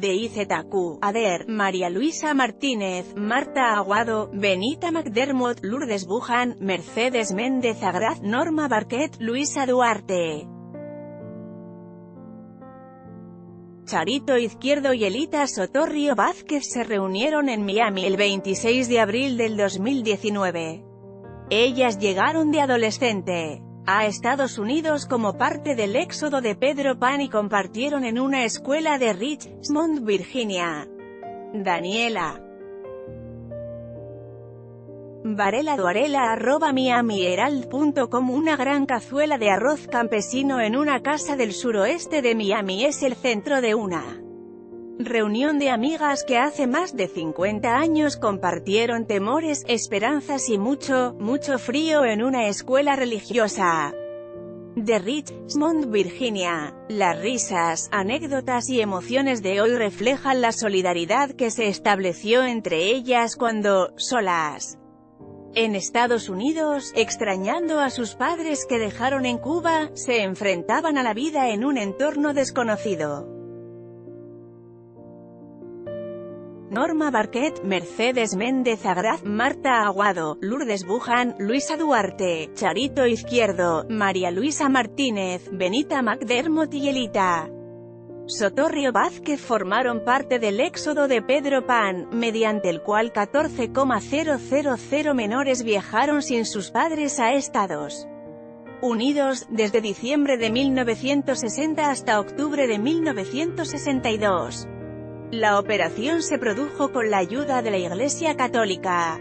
DIZQ, Ader, María Luisa Martínez, Marta Aguado, Benita McDermott, Lourdes Bujan, Mercedes Méndez Agraz, Norma Barquet, Luisa Duarte, Charito Izquierdo y Elita Sotorrio Vázquez se reunieron en Miami el 26 de abril del 2019. Ellas llegaron de adolescente a Estados Unidos como parte del éxodo de Pedro Pan y compartieron en una escuela de Richmond, Virginia. Daniela Varela Duarela @miamiherald.com. Una gran cazuela de arroz campesino en una casa del suroeste de Miami es el centro de una reunión de amigas que hace más de 50 años compartieron temores, esperanzas y mucho frío en una escuela religiosa de Richmond, Virginia. Las risas, anécdotas y emociones de hoy reflejan la solidaridad que se estableció entre ellas cuando, solas en Estados Unidos, extrañando a sus padres que dejaron en Cuba, se enfrentaban a la vida en un entorno desconocido. Norma Barquet, Mercedes Méndez Agraz, Marta Aguado, Lourdes Bujan, Luisa Duarte, Charito Izquierdo, María Luisa Martínez, Benita McDermott y Elita Sotorrio Vázquez formaron parte del éxodo de Pedro Pan, mediante el cual 14,000 menores viajaron sin sus padres a Estados Unidos, desde diciembre de 1960 hasta octubre de 1962. La operación se produjo con la ayuda de la Iglesia Católica,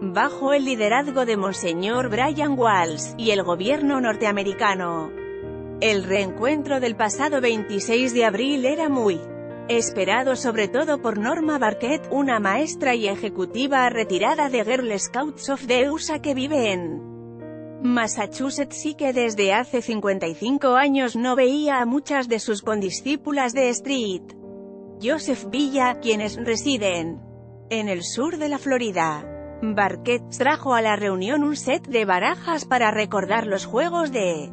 bajo el liderazgo de Monseñor Brian Walsh, y el gobierno norteamericano. El reencuentro del pasado 26 de abril era muy esperado, sobre todo por Norma Barquet, una maestra y ejecutiva retirada de Girl Scouts of the USA que vive en Massachusetts y que desde hace 55 años no veía a muchas de sus condiscípulas de St. Joseph Villa, quienes residen en el sur de la Florida. Barquet trajo a la reunión un set de barajas para recordar los juegos de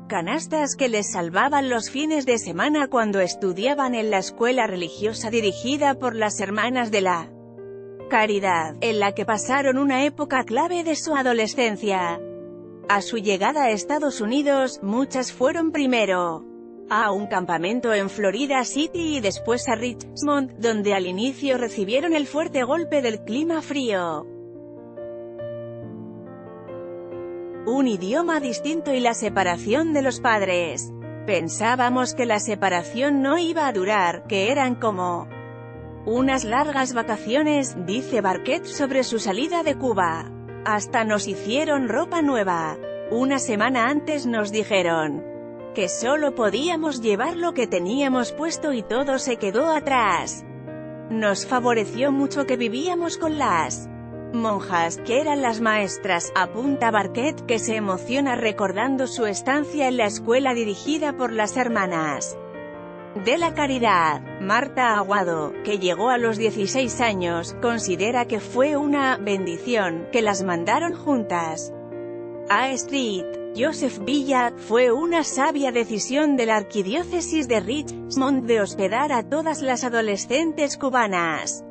canastas que les salvaban los fines de semana cuando estudiaban en la escuela religiosa dirigida por las Hermanas de la Caridad, en la que pasaron una época clave de su adolescencia. A su llegada a Estados Unidos, muchas fueron primero a un campamento en Florida City y después a Richmond, donde al inicio recibieron el fuerte golpe del clima frío, un idioma distinto y la separación de los padres. Pensábamos que la separación no iba a durar, que eran como unas largas vacaciones, dice Barquet sobre su salida de Cuba. Hasta nos hicieron ropa nueva. Una semana antes nos dijeron que solo podíamos llevar lo que teníamos puesto y todo se quedó atrás. Nos favoreció mucho que vivíamos con las monjas, que eran las maestras, apunta Barquet, que se emociona recordando su estancia en la escuela dirigida por las Hermanas de la Caridad. Marta Aguado, que llegó a los 16 años, considera que fue una bendición que las mandaron juntas a St. Joseph Villa. Fue una sabia decisión de la arquidiócesis de Richmond de hospedar a todas las adolescentes cubanas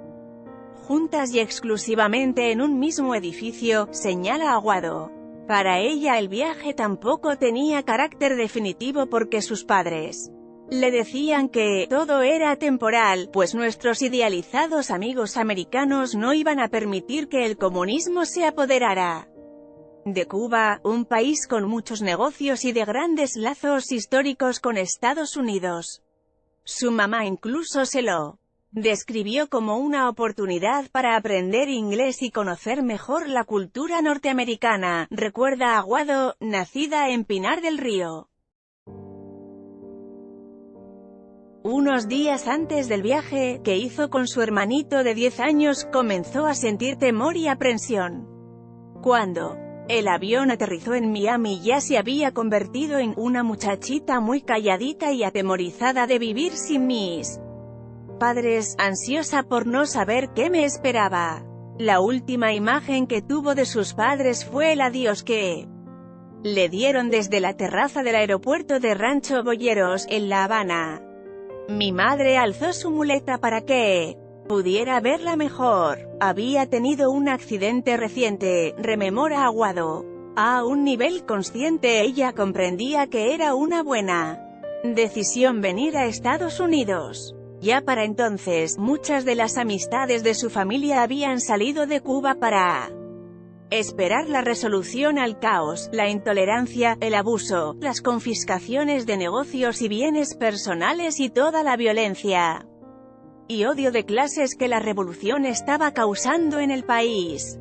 juntas y exclusivamente en un mismo edificio, señala Aguado. Para ella el viaje tampoco tenía carácter definitivo porque sus padres le decían que todo era temporal, pues nuestros idealizados amigos americanos no iban a permitir que el comunismo se apoderara de Cuba, un país con muchos negocios y de grandes lazos históricos con Estados Unidos. Su mamá incluso se lo describió como una oportunidad para aprender inglés y conocer mejor la cultura norteamericana, recuerda Aguado, nacida en Pinar del Río. Unos días antes del viaje, que hizo con su hermanito de 10 años, comenzó a sentir temor y aprensión. Cuando el avión aterrizó en Miami ya se había convertido en una muchachita muy calladita y atemorizada de vivir sin mis padres, ansiosa por no saber qué me esperaba. La última imagen que tuvo de sus padres fue el adiós que le dieron desde la terraza del aeropuerto de Rancho Boyeros, en La Habana. Mi madre alzó su muleta para que pudiera verla mejor. Había tenido un accidente reciente, rememora Aguado. A un nivel consciente ella comprendía que era una buena decisión venir a Estados Unidos. Ya para entonces, muchas de las amistades de su familia habían salido de Cuba para esperar la resolución al caos, la intolerancia, el abuso, las confiscaciones de negocios y bienes personales y toda la violencia y odio de clases que la revolución estaba causando en el país.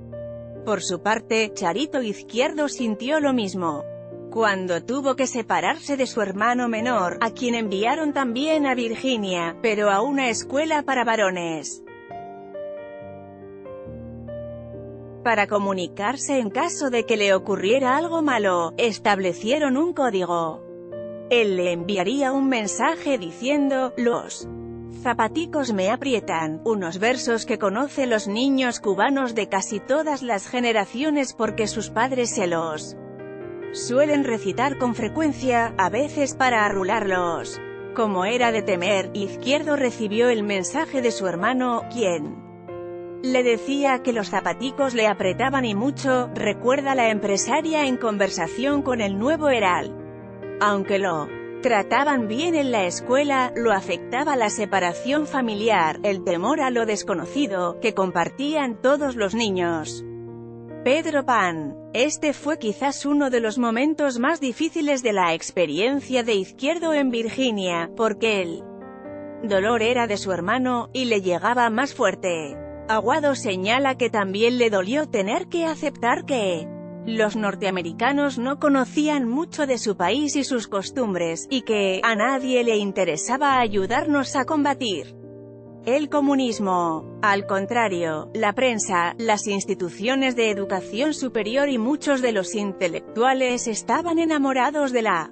Por su parte, Charito Izquierdo sintió lo mismo cuando tuvo que separarse de su hermano menor, a quien enviaron también a Virginia, pero a una escuela para varones. Para comunicarse en caso de que le ocurriera algo malo, establecieron un código. Él le enviaría un mensaje diciendo, «Los zapaticos me aprietan», unos versos que conocen los niños cubanos de casi todas las generaciones porque sus padres se los suelen recitar con frecuencia, a veces para arrularlos. Como era de temer, Izquierdo recibió el mensaje de su hermano, quien le decía que los zapaticos le apretaban y mucho, recuerda la empresaria en conversación con el Nuevo Herald. Aunque lo trataban bien en la escuela, lo afectaba la separación familiar, el temor a lo desconocido, que compartían todos los niños. Pedro Pan. Este fue quizás uno de los momentos más difíciles de la experiencia de Izquierdo en Virginia, porque el dolor era de su hermano, y le llegaba más fuerte. Aguado señala que también le dolió tener que aceptar que los norteamericanos no conocían mucho de su país y sus costumbres, y que a nadie le interesaba ayudarnos a combatir el comunismo. Al contrario, la prensa, las instituciones de educación superior y muchos de los intelectuales estaban enamorados de la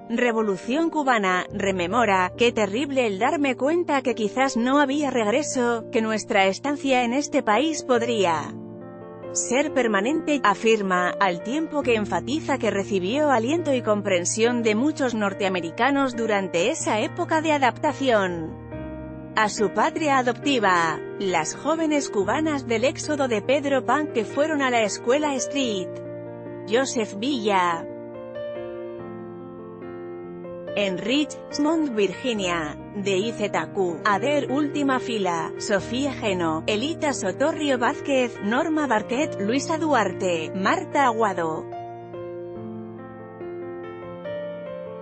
Revolución cubana. Rememora, «Qué terrible el darme cuenta que quizás no había regreso, que nuestra estancia en este país podría ser permanente», afirma, al tiempo que enfatiza que recibió aliento y comprensión de muchos norteamericanos durante esa época de adaptación a su patria adoptiva. Las jóvenes cubanas del éxodo de Pedro Pan que fueron a la escuela Street Joseph Villa en Richmond, Virginia, de IZQ, Ader, última fila, Sofía Geno, Elita Sotorrio Vázquez, Norma Barquet, Luisa Duarte, Marta Aguado,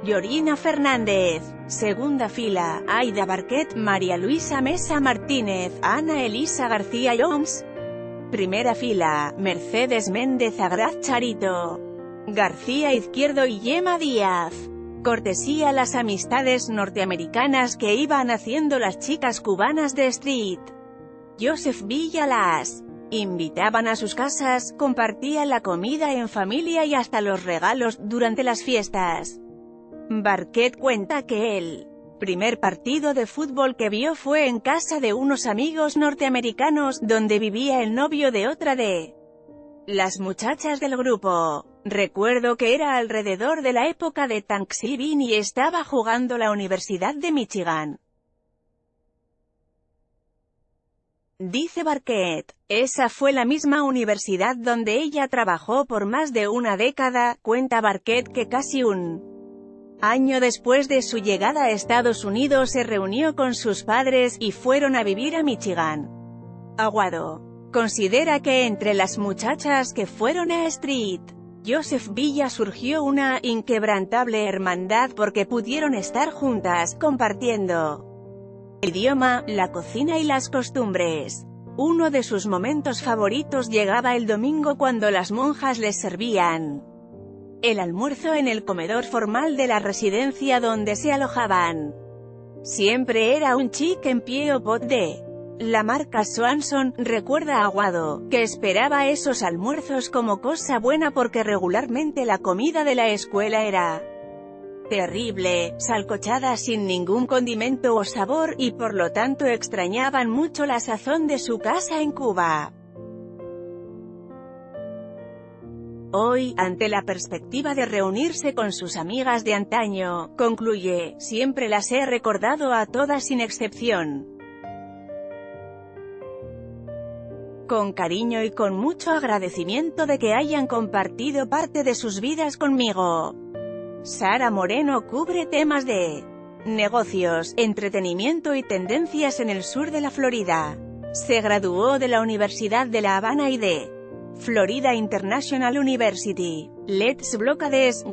Yorina Fernández, segunda fila, Aida Barquet, María Luisa Mesa Martínez, Ana Elisa García Jones, primera fila, Mercedes Méndez Agraz Charito García Izquierdo y Yema Díaz. Cortesía las amistades norteamericanas que iban haciendo las chicas cubanas de Street Joseph Villa las invitaban a sus casas, compartían la comida en familia y hasta los regalos durante las fiestas. Barquet cuenta que el primer partido de fútbol que vio fue en casa de unos amigos norteamericanos, donde vivía el novio de otra de las muchachas del grupo. Recuerdo que era alrededor de la época de Thanksgiving y estaba jugando la Universidad de Michigan. Dice Barquet, esa fue la misma universidad donde ella trabajó por más de una década. Cuenta Barquet que casi un año después de su llegada a Estados Unidos se reunió con sus padres, y fueron a vivir a Michigan. Aguado considera que entre las muchachas que fueron a Street Joseph Villa surgió una inquebrantable hermandad porque pudieron estar juntas, compartiendo el idioma, la cocina y las costumbres. Uno de sus momentos favoritos llegaba el domingo cuando las monjas les servían el almuerzo en el comedor formal de la residencia donde se alojaban. Siempre era un chicken pie o pot de la marca Swanson, recuerda Aguado, que esperaba esos almuerzos como cosa buena porque regularmente la comida de la escuela era terrible, salcochada sin ningún condimento o sabor, y por lo tanto extrañaban mucho la sazón de su casa en Cuba. Hoy, ante la perspectiva de reunirse con sus amigas de antaño, concluye, siempre las he recordado a todas sin excepción, con cariño y con mucho agradecimiento de que hayan compartido parte de sus vidas conmigo. Sara Moreno cubre temas de negocios, entretenimiento y tendencias en el sur de la Florida. Se graduó de la Universidad de La Habana y de Florida International University. Let's Blockades.